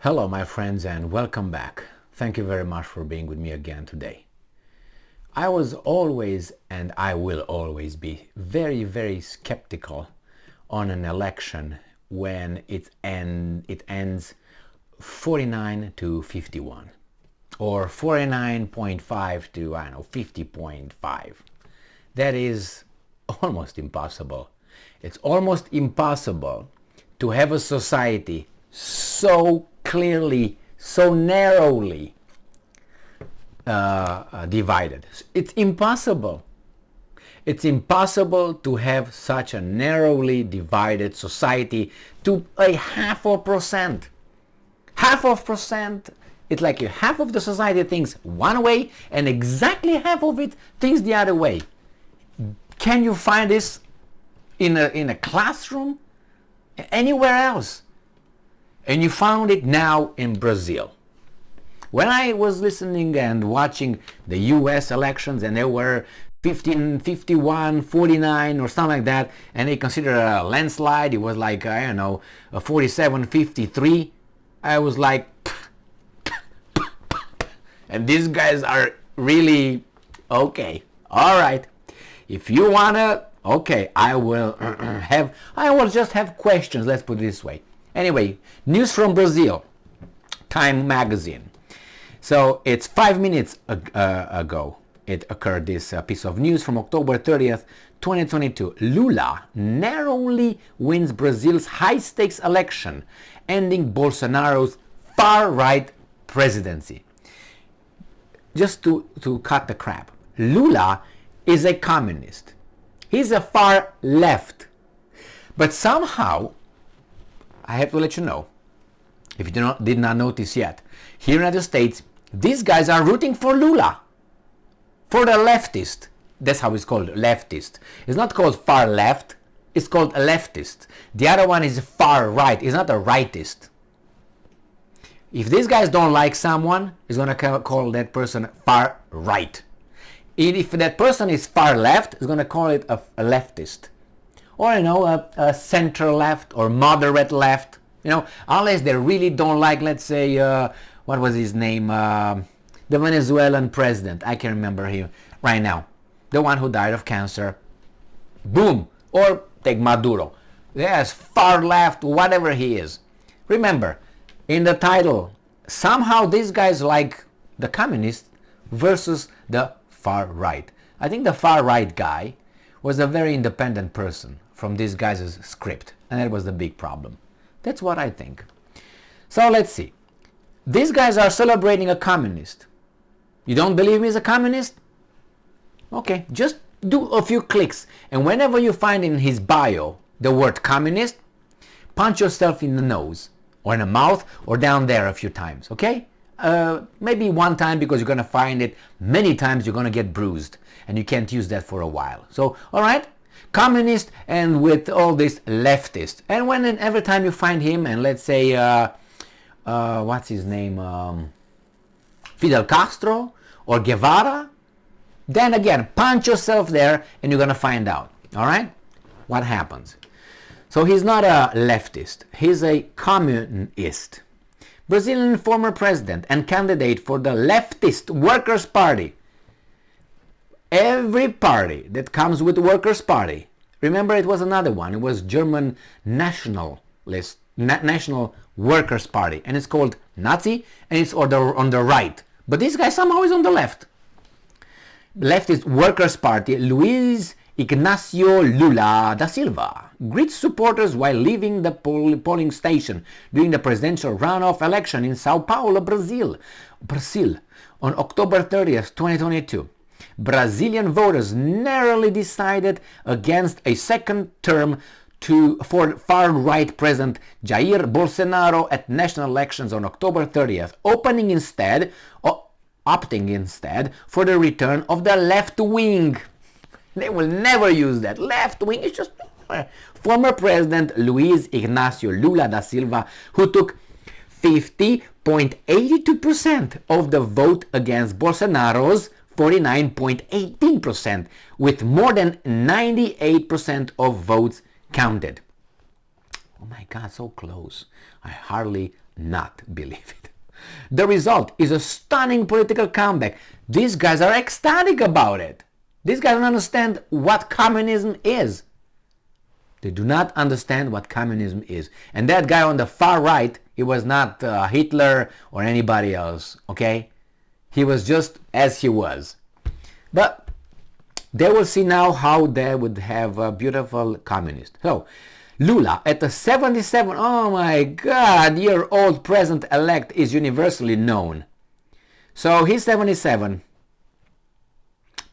Hello, my friends, and welcome back. Thank you very much for being with me again today. I was always, and I will always be, very skeptical on an election when it ends 49 to 51 or 49.5 to, 50.5. That is almost impossible. It's almost impossible to have a society so clearly, so narrowly divided. It's impossible. It's impossible to have such a narrowly divided society to a half of percent. Half of percent, it's like half of the society thinks one way and exactly half of it thinks the other way. Can you find this in a classroom? Anywhere else? And you found it now in Brazil. When I was listening and watching the US elections and there were 15, 51, 49 or something like that, and they considered a landslide, it was like, a 47, 53, I was like, and these guys are really, okay, all right. If you wanna, okay, I will just have questions, let's put it this way. Anyway, news from Brazil, Time magazine. So it's 5 minutes ago it occurred, this piece of news from October 30th, 2022. Lula narrowly wins Brazil's high-stakes election, ending Bolsonaro's far-right presidency. Just to cut the crap, Lula is a communist. He's a far left. But somehow, I have to let you know, if you did not notice yet, here in the United States, these guys are rooting for Lula, for the leftist. That's how it's called, leftist. It's not called far left, it's called a leftist. The other one is far right, it's not a rightist. If these guys don't like someone, it's going to call that person far right. If that person is far left, it's going to call it a leftist. Or, a center left or moderate left. Unless they really don't like, let's say, what was his name? The Venezuelan president. I can remember him right now. The one who died of cancer. Boom. Or take Maduro. Yes, far left, whatever he is. Remember, in the title, somehow these guys like the communists versus the far right. I think the far right guy was a very independent person from these guys' script, and that was the big problem. That's what I think. So let's see. These guys are celebrating a communist. You don't believe me as a communist? Okay, just do a few clicks, and whenever you find in his bio the word communist, punch yourself in the nose or in the mouth or down there a few times, okay? Maybe one time, because you're going to find it many times, you're going to get bruised and you can't use that for a while. So, all right, communist and with all this leftist. And every time you find him, and let's say, what's his name, Fidel Castro or Guevara, then again, punch yourself there and you're going to find out, all right, what happens. So he's not a leftist, he's a communist. Brazilian former president and candidate for the leftist Workers' Party. Every party that comes with the Workers' Party, remember it was another one, it was German National Workers' Party, and it's called Nazi, and it's on the right. But this guy somehow is on the left. Leftist Workers' Party, Luiz Ignacio Lula da Silva greets supporters while leaving the polling station during the presidential runoff election in Sao Paulo, Brazil, on October 30th, 2022. Brazilian voters narrowly decided against a second term for far-right President Jair Bolsonaro at national elections on October 30th, opting instead for the return of the left wing. They will never use that. Left wing is just former President Luiz Ignacio Lula da Silva, who took 50.82% of the vote against Bolsonaro's 49.18%, with more than 98% of votes counted. Oh my God, so close. I hardly not believe it. The result is a stunning political comeback. These guys are ecstatic about it. These guys don't understand what communism is. They do not understand what communism is. And that guy on the far right, he was not Hitler or anybody else, okay? He was just as he was. But they will see now how they would have a beautiful communist. So, Lula, at the 77, oh my God, year old president-elect is universally known. So he's 77.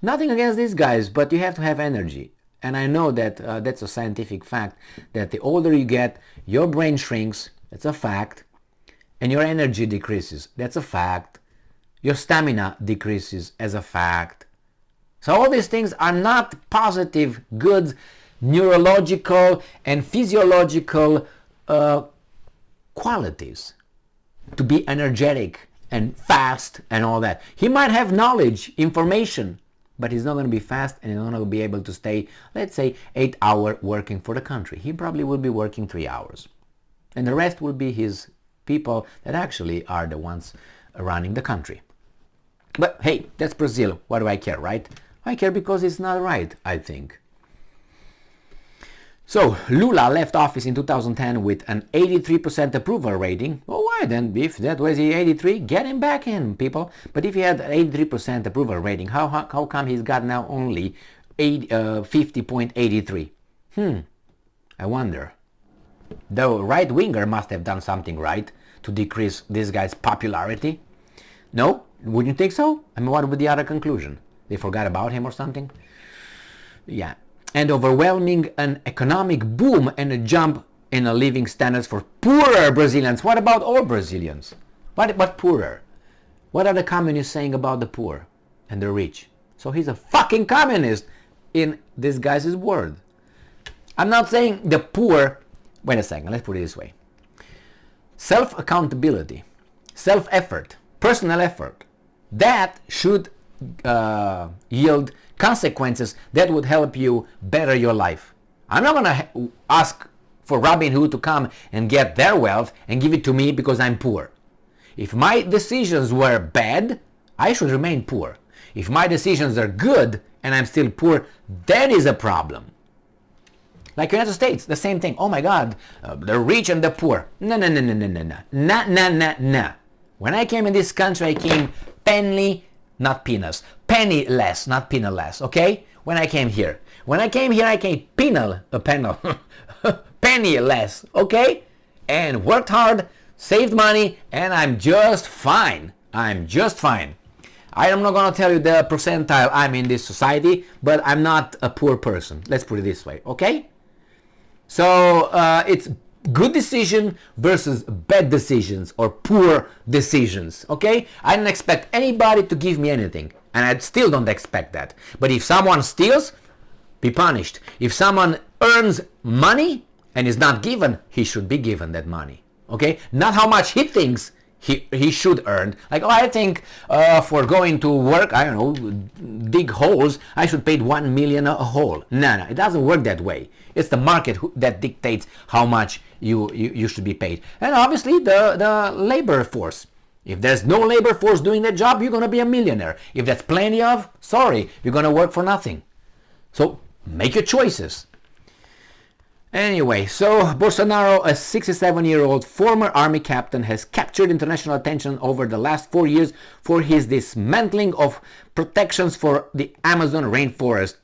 Nothing against these guys, but you have to have energy. And I know that that's a scientific fact, that the older you get, your brain shrinks, that's a fact, and your energy decreases, that's a fact. Your stamina decreases as a fact. So all these things are not positive, good, neurological and physiological qualities to be energetic and fast and all that. He might have knowledge, information, but he's not going to be fast and he's not going to be able to stay, let's say, 8 hours working for the country. He probably will be working 3 hours. And the rest will be his people that actually are the ones running the country. But hey, that's Brazil. What do I care, right? I care because it's not right, I think. So, Lula left office in 2010 with an 83% approval rating. Oh, why then? If that was the 83, get him back in, people. But if he had an 83% approval rating, how come he's got now only 50.83? I wonder. The right-winger must have done something right to decrease this guy's popularity. No? Wouldn't you think so? I mean, what would be the other conclusion? They forgot about him or something? Yeah. And overwhelming an economic boom and a jump in living standards for poorer Brazilians. What about all Brazilians? What poorer? What are the communists saying about the poor and the rich? So he's a fucking communist in this guy's word. I'm not saying the poor. Wait a second, let's put it this way. Self-accountability, self-effort, personal effort, that should yield consequences that would help you better your life. I'm not going to ask for Robin Hood to come and get their wealth and give it to me because I'm poor. If my decisions were bad, I should remain poor. If my decisions are good and I'm still poor, that is a problem. Like United States, the same thing. Oh my God, the rich and the poor. No. When I came in this country, I came not peanuts. Penniless, not peanless, okay? When I came here. I came penniless, okay? And worked hard, saved money, and I'm just fine. I am not going to tell you the percentile I'm in this society, but I'm not a poor person. Let's put it this way, okay? So it's good decision versus bad decisions or poor decisions, okay? I don't expect anybody to give me anything, and I still don't expect that. But if someone steals, be punished. If someone earns money and is not given, he should be given that money, okay? Not how much he thinks he should earn. Like, oh, I think for going to work, I don't know, dig holes, I should pay 1 million a hole. No, it doesn't work that way. It's the market that dictates how much you should be paid. And obviously the labor force. If there's no labor force doing that job, you're going to be a millionaire. If that's plenty of, sorry, you're going to work for nothing. So make your choices. Anyway, so Bolsonaro, a 67-year-old former army captain, has captured international attention over the last 4 years for his dismantling of protections for the Amazon rainforest,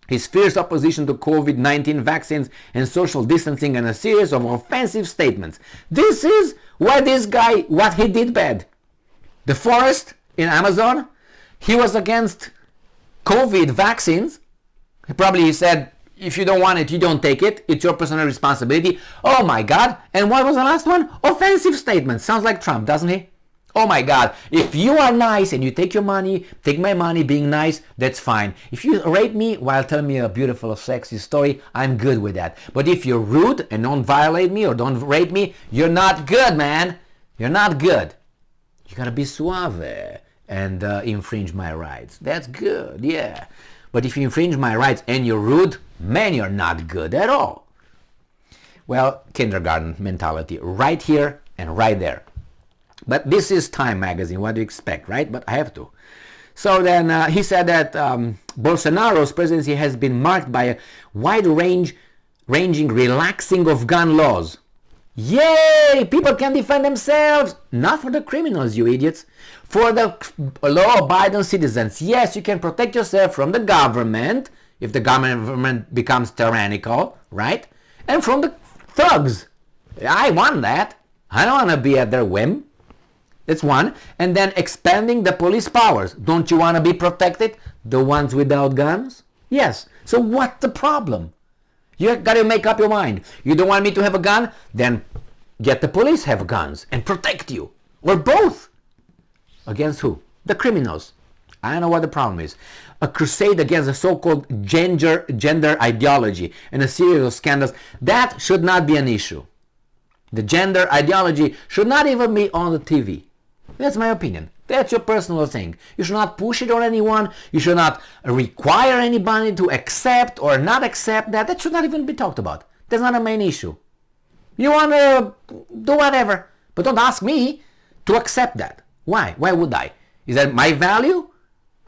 his fierce opposition to COVID-19 vaccines and social distancing, and a series of offensive statements. This is why this guy, what he did bad. The forest in Amazon, he was against COVID vaccines. He said, if you don't want it, you don't take it. It's your personal responsibility. Oh my God. And what was the last one? Offensive statements. Sounds like Trump, doesn't he? Oh my God. If you are nice and you take your money, take my money, being nice, that's fine. If you rape me while telling me a beautiful, sexy story, I'm good with that. But if you're rude and don't violate me or don't rape me, you're not good, man. You're not good. You gotta be suave and infringe my rights. That's good, yeah. But if you infringe my rights and you're rude, man, you're not good at all. Well, kindergarten mentality, right here and right there. But this is Time magazine, what do you expect, right? But I have to. So then he said that Bolsonaro's presidency has been marked by a wide-ranging relaxing of gun laws. Yay! People can defend themselves! Not for the criminals, you idiots. For the law-abiding citizens. Yes, you can protect yourself from the government, if the government becomes tyrannical, right? And from the thugs. I want that. I don't want to be at their whim. That's one. And then expanding the police powers. Don't you want to be protected? The ones without guns? Yes. So what's the problem? You got to make up your mind. You don't want me to have a gun? Then get the police have guns and protect you. Or both. Against who? The criminals. I don't know what the problem is. A crusade against the so-called gender ideology and a series of scandals. That should not be an issue. The gender ideology should not even be on the TV. That's my opinion. That's your personal thing. You should not push it on anyone. You should not require anybody to accept or not accept that. That should not even be talked about. That's not a main issue. You want to do whatever, but don't ask me to accept that. Why? Why would I? Is that my value?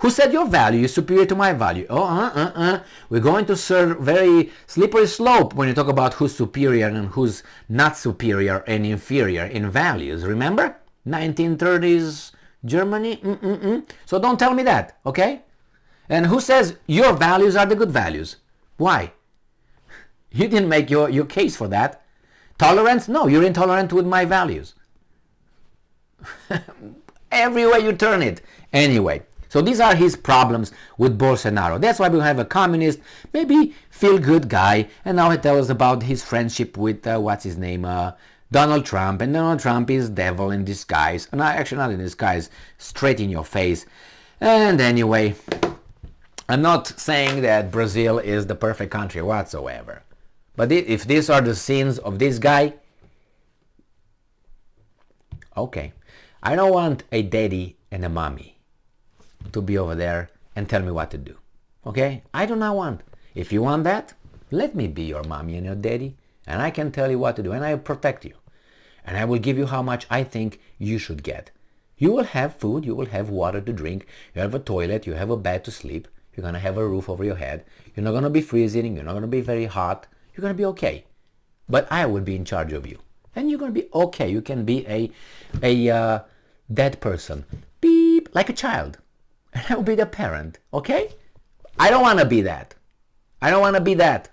Who said your value is superior to my value? We're going to serve very slippery slope when you talk about who's superior and who's not superior and inferior in values. Remember? 1930s Germany? So don't tell me that, okay? And who says your values are the good values? Why? You didn't make your case for that. Tolerance? No, you're intolerant with my values. Every way you turn it. Anyway, so these are his problems with Bolsonaro. That's why we have a communist, maybe feel-good guy, and now he tells us about his friendship with, what's his name, Donald Trump, and Donald Trump is devil in disguise, and actually not in disguise, straight in your face. And anyway, I'm not saying that Brazil is the perfect country whatsoever, but if these are the sins of this guy, okay. I don't want a daddy and a mommy to be over there and tell me what to do, okay? I do not want. If you want that, let me be your mommy and your daddy, and I can tell you what to do, and I will protect you. And I will give you how much I think you should get. You will have food, you will have water to drink, you have a toilet, you have a bed to sleep, you're going to have a roof over your head, you're not going to be freezing, you're not going to be very hot, you're going to be okay. But I will be in charge of you. And you're going to be okay. You can be a dead person. Beep, like a child. And I will be the parent, okay? I don't want to be that. I don't want to be that.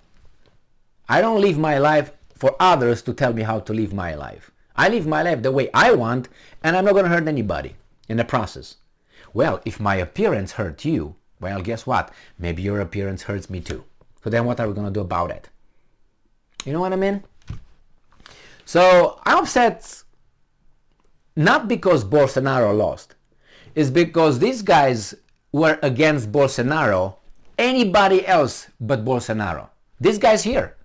I don't live my life for others to tell me how to live my life. I live my life the way I want, and I'm not going to hurt anybody in the process. Well, if my appearance hurt you, well, guess what? Maybe your appearance hurts me too. So then what are we going to do about it? You know what I mean? So I'm upset not because Bolsonaro lost. It's because these guys were against Bolsonaro, anybody else but Bolsonaro. These guys here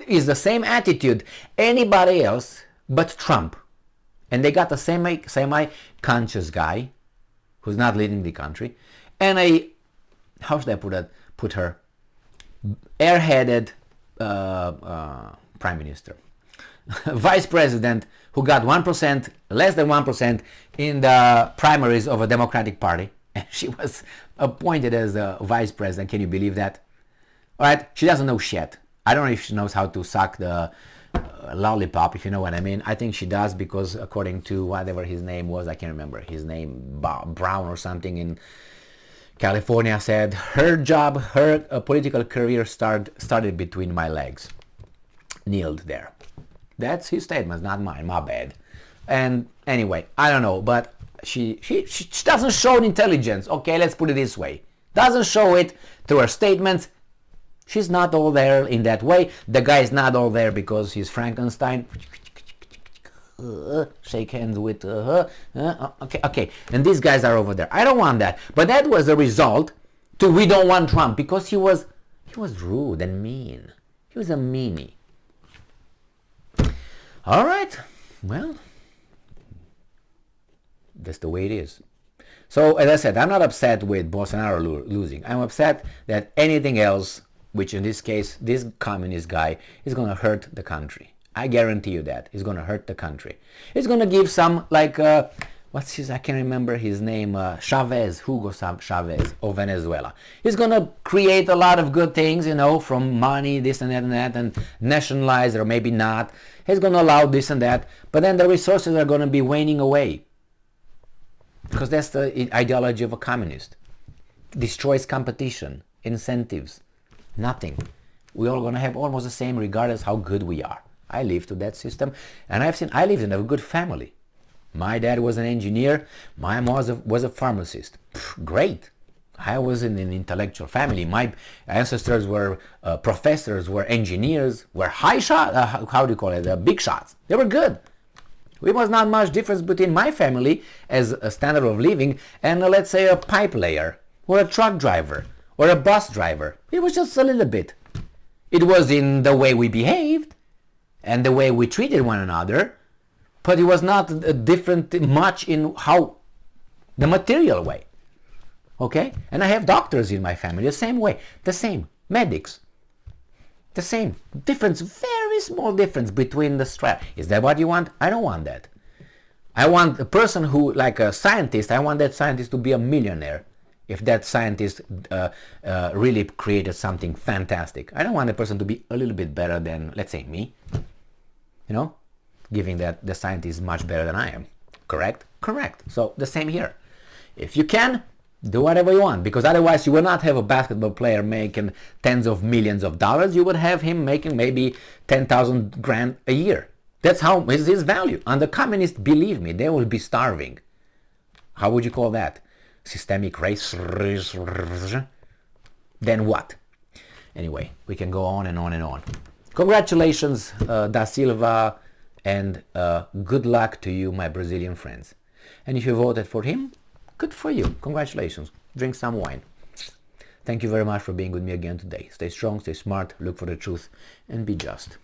is the same attitude, anybody else but Trump. And they got the semi-conscious guy who's not leading the country, and a, how should I put her, airheaded prime minister. Vice president who got 1%, less than 1% in the primaries of a Democratic Party. And she was appointed as a vice president. Can you believe that? All right, she doesn't know shit. I don't know if she knows how to suck the lollipop, if you know what I mean. I think she does, because according to whatever his name was, I can't remember his name, Brown or something in California, said her job, her political career started between my legs. Kneeled there. That's his statement, not mine, my bad. And anyway, I don't know, but she doesn't show intelligence, okay, let's put it this way. Doesn't show it through her statements. She's not all there in that way. The guy is not all there because he's Frankenstein. Shake hands with okay. And these guys are over there. I don't want that. But that was a result to we don't want Trump, because he was rude and mean. He was a meanie. All right, well, that's the way it is. So, as I said, I'm not upset with Bolsonaro losing. I'm upset that anything else which in this case, this communist guy is going to hurt the country. I guarantee you that. He's going to hurt the country. He's going to give some, like, what's his, I can't remember his name, Hugo Chavez of Venezuela. He's going to create a lot of good things, you know, from money, this and that, and nationalize, or maybe not. He's going to allow this and that, but then the resources are going to be waning away. Because that's the ideology of a communist. Destroys competition, incentives, nothing. We're all going to have almost the same regardless how good we are. I lived to that system, and I lived in a good family. My dad was an engineer, my mom was a pharmacist. Great. I was in an intellectual family. My ancestors were professors, were engineers, were high shot, how do you call it, big shots. They were good. There was not much difference between my family as a standard of living and let's say a pipe layer or a truck driver or a bus driver. It was just a little bit. It was in the way we behaved and the way we treated one another, but it was not different much in how the material way. Okay? And I have doctors in my family the same way, the same, medics. The same difference, very small difference between the strap. Is that what you want? I don't want that. I want a person who, like a scientist, I want that scientist to be a millionaire if that scientist really created something fantastic. I don't want a person to be a little bit better than, let's say, me. You know, giving that the scientist is much better than I am. Correct? Correct. So the same here. If you can, do whatever you want, because otherwise you will not have a basketball player making tens of millions of dollars. You would have him making maybe 10,000 grand a year. That's how is his value. And the communists, believe me, they will be starving. How would you call that? Systemic racism? Then what? Anyway, we can go on and on and on. Congratulations, Da Silva, and good luck to you, my Brazilian friends. And if you voted for him, good for you. Congratulations. Drink some wine. Thank you very much for being with me again today. Stay strong, stay smart, look for the truth, and be just.